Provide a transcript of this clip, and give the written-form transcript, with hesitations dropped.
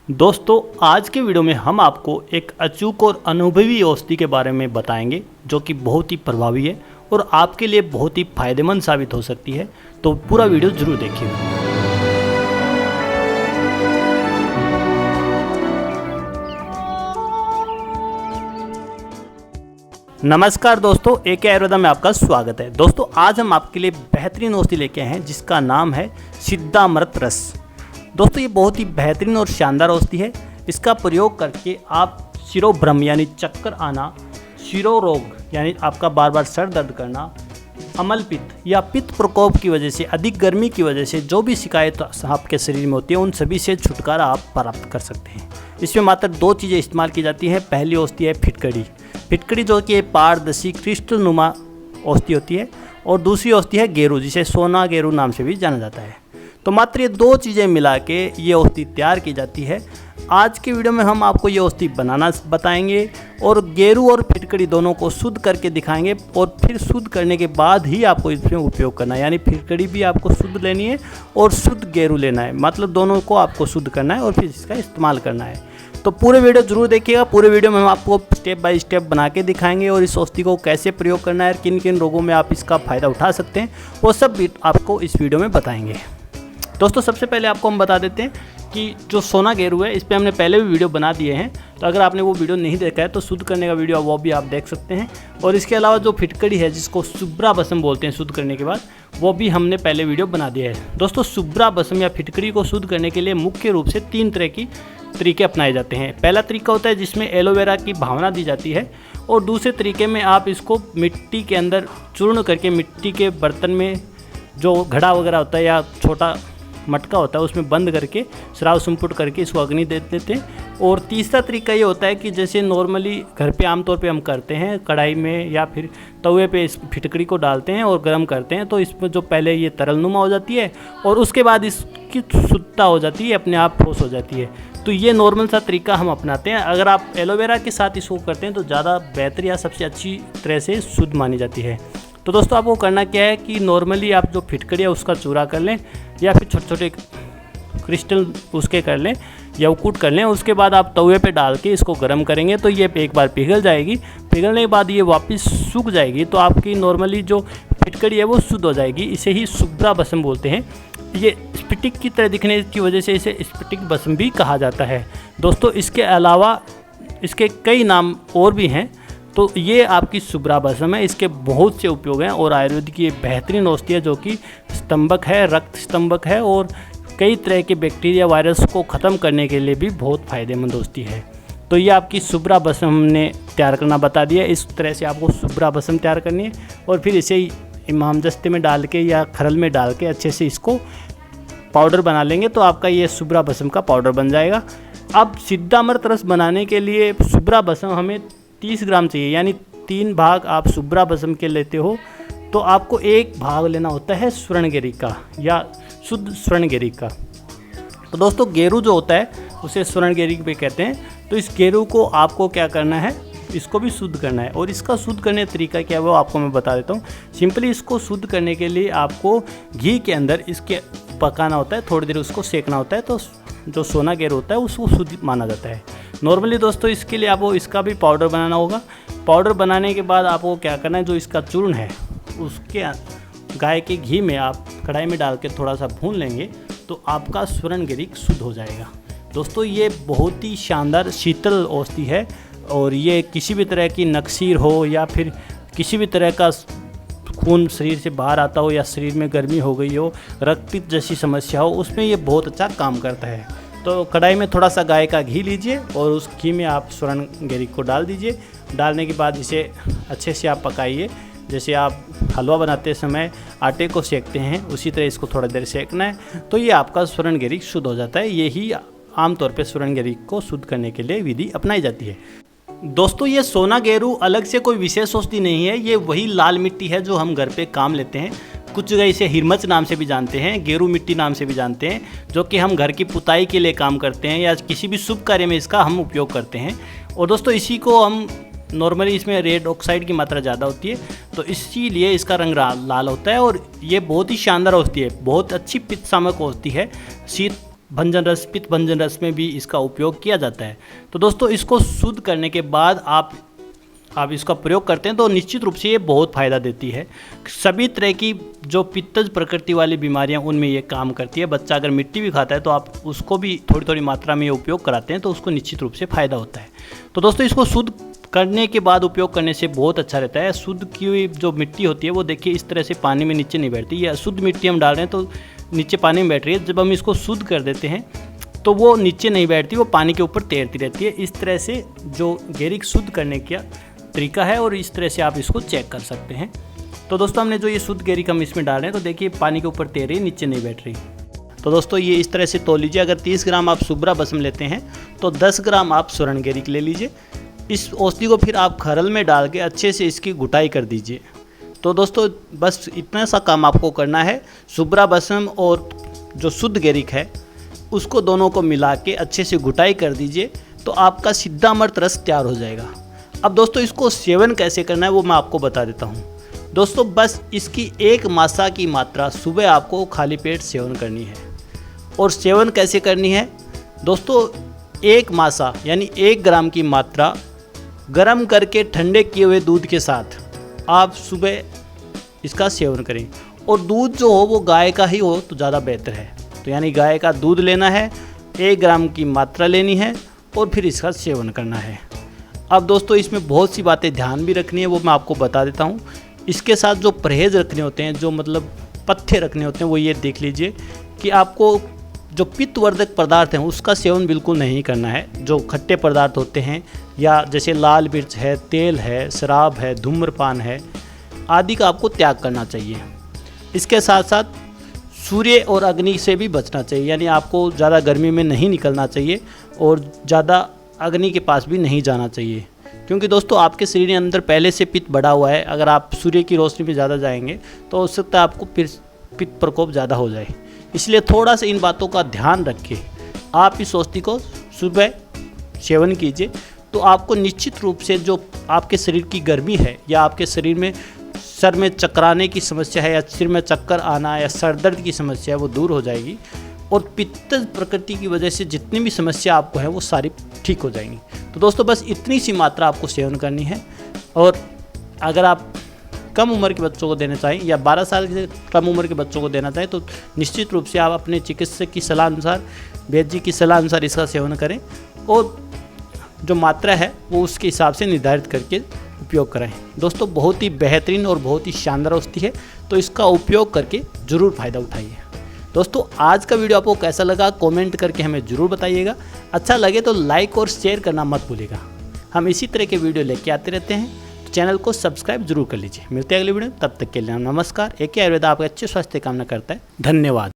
दोस्तों, आज के वीडियो में हम आपको एक अचूक और अनुभवी औषधि के बारे में बताएंगे जो कि बहुत ही प्रभावी है और आपके लिए बहुत ही फायदेमंद साबित हो सकती है। तो पूरा वीडियो जरूर देखिएगा। नमस्कार दोस्तों, AK आयुर्वेदा में आपका स्वागत है। दोस्तों, आज हम आपके लिए बेहतरीन औषधि लेके आए हैं जिसका नाम है सिद्धामृत रस। दोस्तों, ये बहुत ही बेहतरीन और शानदार औषधि है। इसका प्रयोग करके आप शिरोभ्रम यानी चक्कर आना, शिरोरोग यानी आपका बार बार सर दर्द करना, अम्ल पित्त या पित्त प्रकोप की वजह से, अधिक गर्मी की वजह से जो भी शिकायत आपके शरीर में होती है उन सभी से छुटकारा आप प्राप्त कर सकते हैं। इसमें मात्र दो चीज़ें इस्तेमाल की जाती हैं। पहली औषधि है फिटकड़ी। फिटकड़ी जो कि पारदर्शी क्रिस्टल नुमा औषधि होती है, और दूसरी औषधि है गेरू, जिसे सोना गेरू नाम से भी जाना जाता है। तो मात्र ये दो चीज़ें मिला के ये औषधि तैयार की जाती है। आज के वीडियो में हम आपको ये औषधि बनाना बताएंगे और गेरू और फिटकड़ी दोनों को शुद्ध करके दिखाएंगे, और फिर शुद्ध करने के बाद ही आपको इसमें उपयोग करना है। यानी फिटकड़ी भी आपको शुद्ध लेनी है और शुद्ध गेरू लेना है, मतलब दोनों को आपको शुद्ध करना है और फिर इसका इस्तेमाल करना है। तो पूरे वीडियो जरूर देखिएगा। पूरे वीडियो में हम आपको स्टेप बाय स्टेप बना के दिखाएंगे और इस औषधि को कैसे प्रयोग करना है, किन किन रोगों में आप इसका फ़ायदा उठा सकते हैं, वो सब भी आपको इस वीडियो में बताएंगे। दोस्तों, सबसे पहले आपको हम बता देते हैं कि जो सोना गेरू है इस पर हमने पहले भी वीडियो बना दिए हैं। तो अगर आपने वो वीडियो नहीं देखा है तो शुद्ध करने का वीडियो वो भी आप देख सकते हैं। और इसके अलावा जो फिटकड़ी है जिसको शुभ्रा भस्म बोलते हैं शुद्ध करने के बाद, वो भी हमने पहले वीडियो बना दिया है। दोस्तों, शुभ्रा भस्म या फिटकड़ी को शुद्ध करने के लिए मुख्य रूप से तीन तरह की तरीके अपनाए जाते हैं। पहला तरीका होता है जिसमें एलोवेरा की भावना दी जाती है, और दूसरे तरीके में आप इसको मिट्टी के अंदर चूर्ण करके मिट्टी के बर्तन में जो घड़ा वगैरह होता है या छोटा मटका होता है उसमें बंद करके श्राव संपुट करके इसको अग्नि दे देते हैं। और तीसरा तरीका ये होता है कि जैसे नॉर्मली घर पे आमतौर पे हम करते हैं, कढ़ाई में या फिर तवे पे इस फिटकड़ी को डालते हैं और गर्म करते हैं, तो इसमें जो पहले ये तरलनुमा हो जाती है और उसके बाद इसकी शुद्धता हो जाती है, अपने आप ठोस हो जाती है। तो ये नॉर्मल सा तरीका हम अपनाते हैं। अगर आप एलोवेरा के साथ इसको करते हैं तो ज़्यादा बेहतर या सबसे अच्छी तरह से शुद्ध मानी जाती है। तो दोस्तों, आपको करना क्या है कि नॉर्मली आप जो फिटकड़ी है उसका चूरा कर लें या फिर छोटे छोटे क्रिस्टल उसके कर लें या कूट कर लें। उसके बाद आप तवे पे डाल के इसको गर्म करेंगे तो ये एक बार पिघल जाएगी। पिघलने के बाद ये वापस सूख जाएगी, तो आपकी नॉर्मली जो फिटकड़ी है वो शुद्ध हो जाएगी। इसे ही शुभ्रा भस्म बोलते हैं। ये स्फटिक की तरह दिखने की वजह से इसे स्फटिक भस्म भी कहा जाता है। दोस्तों, इसके अलावा इसके कई नाम और भी हैं। तो ये आपकी शुभ्रा भस्म है। इसके बहुत से उपयोग हैं और आयुर्वेद की ये बेहतरीन औषधि है जो कि स्तंभक है, रक्त स्तंभक है और कई तरह के बैक्टीरिया वायरस को ख़त्म करने के लिए भी बहुत फ़ायदेमंद औषधि है। तो ये आपकी शुभ्रा भस्म हमने तैयार करना बता दिया। इस तरह से आपको शुभ्रा भस्म तैयार करनी है और फिर इसे इमामदस्ते में डाल के या खरल में डाल के अच्छे से इसको पाउडर बना लेंगे तो आपका ये शुभ्रा भस्म का पाउडर बन जाएगा। अब सिद्धामृत रस बनाने के लिए शुभ्रा भस्म हमें 30 ग्राम चाहिए, यानी 3 भाग आप शुभ्रा भस्म के लेते हो तो आपको 1 भाग लेना होता है स्वर्णगिरी का या शुद्ध स्वर्णगिरी का। तो दोस्तों, गेरू जो होता है उसे स्वर्णगिरी पे कहते हैं। तो इस गेरू को आपको क्या करना है, इसको भी शुद्ध करना है। और इसका शुद्ध करने का तरीका क्या है वो आपको मैं बता देता हूँ। सिंपली इसको शुद्ध करने के लिए आपको घी के अंदर इसके पकाना होता है, थोड़ी देर उसको सेकना होता है, तो जो सोना गेरू होता है उसको शुद्ध माना जाता है। नॉर्मली दोस्तों, इसके लिए आपको इसका भी पाउडर बनाना होगा। पाउडर बनाने के बाद आपको क्या करना है, जो इसका चूर्ण है उसके गाय के घी में आप कढ़ाई में डाल के थोड़ा सा भून लेंगे तो आपका स्वर्णगिरी शुद्ध हो जाएगा। दोस्तों, ये बहुत ही शानदार शीतल औषधि है और ये किसी भी तरह की नक्सीर हो या फिर किसी भी तरह का खून शरीर से बाहर आता हो या शरीर में गर्मी हो गई हो, रक्तपित्त जैसी समस्या हो, उसमें ये बहुत अच्छा काम करता है। तो कढ़ाई में थोड़ा सा गाय का घी लीजिए और उस घी में आप स्वर्णगिरी को डाल दीजिए। डालने के बाद इसे अच्छे से आप पकाइए। जैसे आप हलवा बनाते समय आटे को सेकते हैं उसी तरह इसको थोड़ा देर सेकना है, तो ये आपका स्वर्णगिरी शुद्ध हो जाता है। यही आमतौर पर स्वर्णगिरी को शुद्ध करने के लिए विधि अपनाई जाती है। दोस्तों, ये सोना गेरू अलग से कोई विशेष औषधि नहीं है। ये वही लाल मिट्टी है जो हम घर पे काम लेते हैं। कुछ जगह इसे हिरमच नाम से भी जानते हैं, गेरू मिट्टी नाम से भी जानते हैं, जो कि हम घर की पुताई के लिए काम करते हैं या किसी भी शुभ कार्य में इसका हम उपयोग करते हैं। और दोस्तों, इसी को हम नॉर्मली इसमें रेड ऑक्साइड की मात्रा ज़्यादा होती है तो इसीलिए इसका रंग लाल होता है। और ये बहुत ही शानदार औषधि है, बहुत अच्छी पित्त शामक औषधि है। शीत भंजन रस, पित्त भंजन रस में भी इसका उपयोग किया जाता है। तो दोस्तों इसको शुद्ध करने के बाद आप इसका प्रयोग करते हैं तो निश्चित रूप से ये बहुत फ़ायदा देती है। सभी तरह की जो पित्तज प्रकृति वाली बीमारियां उनमें ये काम करती है। बच्चा अगर मिट्टी भी खाता है तो आप उसको भी थोड़ी थोड़ी मात्रा में ये उपयोग कराते हैं तो उसको निश्चित रूप से फ़ायदा होता है। तो दोस्तों इसको शुद्ध करने के बाद उपयोग करने से बहुत अच्छा रहता है। शुद्ध की हुई जो मिट्टी होती है वो देखिए इस तरह से पानी में नीचे नहीं बैठती। या शुद्ध मिट्टी हम डाल रहे हैं तो नीचे पानी में बैठ रही है। जब हम इसको शुद्ध कर देते हैं तो वो नीचे नहीं बैठती, वो पानी के ऊपर तैरती रहती है। इस तरह से जो गेरिक शुद्ध करने का तरीका है और इस तरह से आप इसको चेक कर सकते हैं। तो दोस्तों हमने जो ये शुद्ध गेरिक हम इसमें डाल रहे हैं तो देखिए पानी के ऊपर तैर रही है, नीचे नहीं बैठ रही। तो दोस्तों ये इस तरह से तोल लीजिए। अगर 30 ग्राम आप शुभ्रा भस्म लेते हैं तो 10 ग्राम आप स्वर्ण गेरिक ले लीजिए। इस औषधि को फिर आप खरल में डाल के अच्छे से इसकी घुटाई कर दीजिए। तो दोस्तों बस इतना सा काम आपको करना है। शुभ्रा भस्म और जो शुद्ध गेरिक है उसको दोनों को मिला के अच्छे से घुटाई कर दीजिए तो आपका सिद्धामृत रस तैयार हो जाएगा। अब दोस्तों इसको सेवन कैसे करना है वो मैं आपको बता देता हूँ। दोस्तों बस इसकी 1 मासा की मात्रा सुबह आपको खाली पेट सेवन करनी है। और सेवन कैसे करनी है दोस्तों, 1 मासा यानी 1 ग्राम की मात्रा गर्म करके ठंडे किए हुए दूध के साथ आप सुबह इसका सेवन करें। और दूध जो हो वो गाय का ही हो तो ज़्यादा बेहतर है। तो यानी गाय का दूध लेना है, 1 ग्राम की मात्रा लेनी है और फिर इसका सेवन करना है। अब दोस्तों इसमें बहुत सी बातें ध्यान भी रखनी है, वो मैं आपको बता देता हूँ। इसके साथ जो परहेज़ रखने होते हैं, जो मतलब पथ्य रखने होते हैं, वो ये देख लीजिए कि आपको जो पित्तवर्धक पदार्थ हैं उसका सेवन बिल्कुल नहीं करना है। जो खट्टे पदार्थ होते हैं या जैसे लाल मिर्च है, तेल है, शराब है, धूम्रपान है आदि का आपको त्याग करना चाहिए। इसके साथ साथ सूर्य और अग्नि से भी बचना चाहिए, यानी आपको ज़्यादा गर्मी में नहीं निकलना चाहिए और ज़्यादा अग्नि के पास भी नहीं जाना चाहिए। क्योंकि दोस्तों आपके शरीर के अंदर पहले से पित्त बढ़ा हुआ है। अगर आप सूर्य की रोशनी में ज़्यादा जाएंगे तो हो सकता है आपको फिर पित्त प्रकोप ज़्यादा हो जाए। इसलिए थोड़ा सा इन बातों का ध्यान रखें। आप इस औषधि को सुबह सेवन कीजिए तो आपको निश्चित रूप से जो आपके शरीर की गर्मी है या आपके शरीर में सर में चकराने की समस्या है या सिर में चक्कर आना या सर दर्द की समस्या है वो दूर हो जाएगी। और पित्त प्रकृति की वजह से जितनी भी समस्या आपको है वो सारी ठीक हो जाएंगी। तो दोस्तों बस इतनी सी मात्रा आपको सेवन करनी है। और अगर आप कम उम्र के बच्चों को देना चाहें या 12 साल से कम उम्र के बच्चों को देना चाहें तो निश्चित रूप से आप अपने चिकित्सक की सलाह अनुसार, वैद्य जी की सलाह अनुसार इसका सेवन करें और जो मात्रा है वो उसके हिसाब से निर्धारित करके उपयोग करें। दोस्तों बहुत ही बेहतरीन और बहुत ही शानदार औषधि है, तो इसका उपयोग करके ज़रूर फ़ायदा उठाइए। दोस्तों आज का वीडियो आपको कैसा लगा कमेंट करके हमें ज़रूर बताइएगा। अच्छा लगे तो लाइक और शेयर करना मत भूलिएगा। हम इसी तरह के वीडियो लेके आते रहते हैं, तो चैनल को सब्सक्राइब जरूर कर लीजिए। मिलते हैं अगले वीडियो, तब तक के लिए नमस्कार। AK आयुर्वेदा आपके अच्छे स्वास्थ्य की कामना करता है। धन्यवाद।